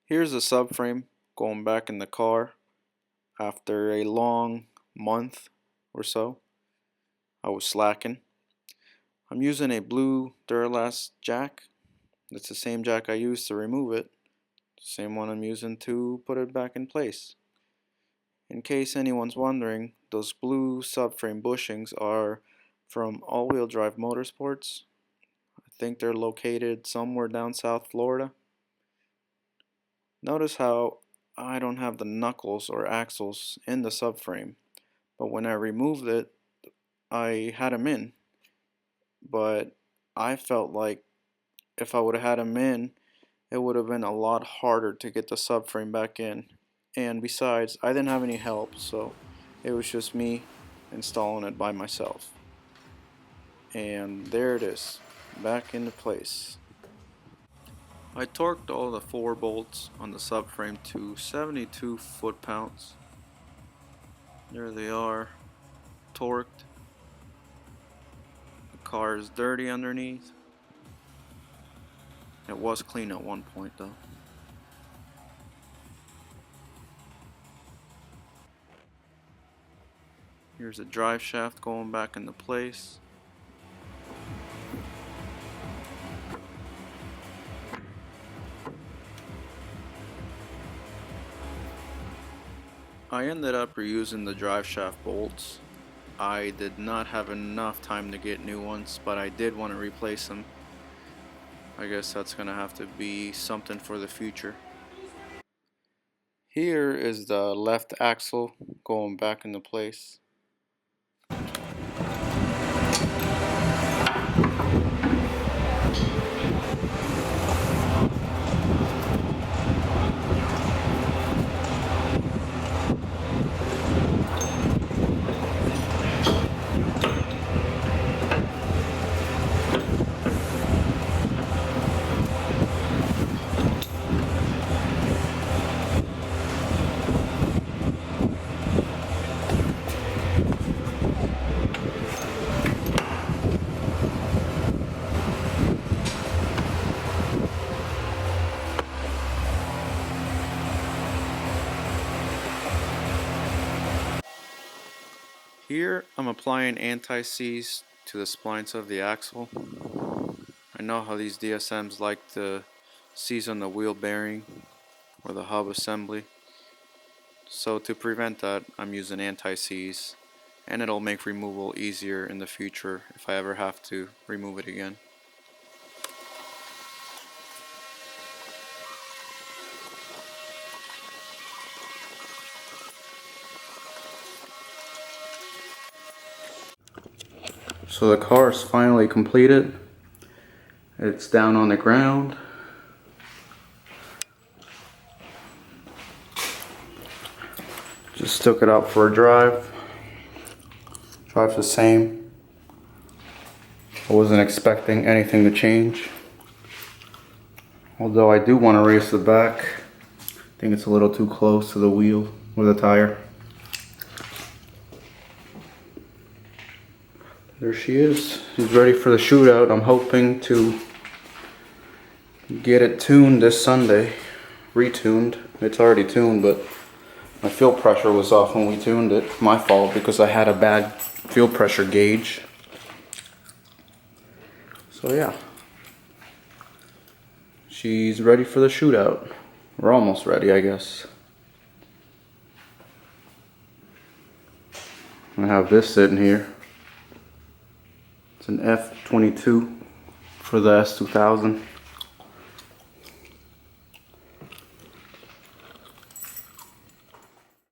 Here's a subframe going back in the car after a long month or so. I was slacking. I'm using a blue Duralast jack. It's the same jack I used to remove it. Same one I'm using to put it back in place. In case anyone's wondering, those blue subframe bushings are from All-Wheel Drive Motorsports. I think they're located somewhere down South Florida. Notice how I don't have the knuckles or axles in the subframe, but when I removed it, I had them in. But I felt like if I would have had them in, it would have been a lot harder to get the subframe back in. And besides, I didn't have any help, so it was just me installing it by myself. And there it is, back into place. I torqued all the 4 bolts on the subframe to 72 foot-pounds. There they are, torqued. The car is dirty underneath. It was clean at one point though. Here's a drive shaft going back into place. I ended up reusing the Driveshaft bolts. I did not have enough time to get new ones, but I did want to replace them. I guess that's gonna have to be something for the future. Here is the left axle going back into place. Here I'm applying anti-seize to the splines of the axle. I know how these DSMs like to seize on the wheel bearing or the hub assembly. So to prevent that, I'm using anti-seize, and it'll make removal easier in the future if I ever have to remove it again. So the car is finally completed. It's down on the ground. Just took it out for a drive. Drives the same. I wasn't expecting anything to change. Although I do want to raise the back. I think it's a little too close to the wheel or the tire. There she is. She's ready for the shootout. I'm hoping to get it tuned this Sunday. Retuned. It's already tuned, but my fuel pressure was off when we tuned it. My fault because I had a bad fuel pressure gauge. So yeah. She's ready for the shootout. We're almost ready, I guess. I have this sitting here. It's an F22 for the S2000.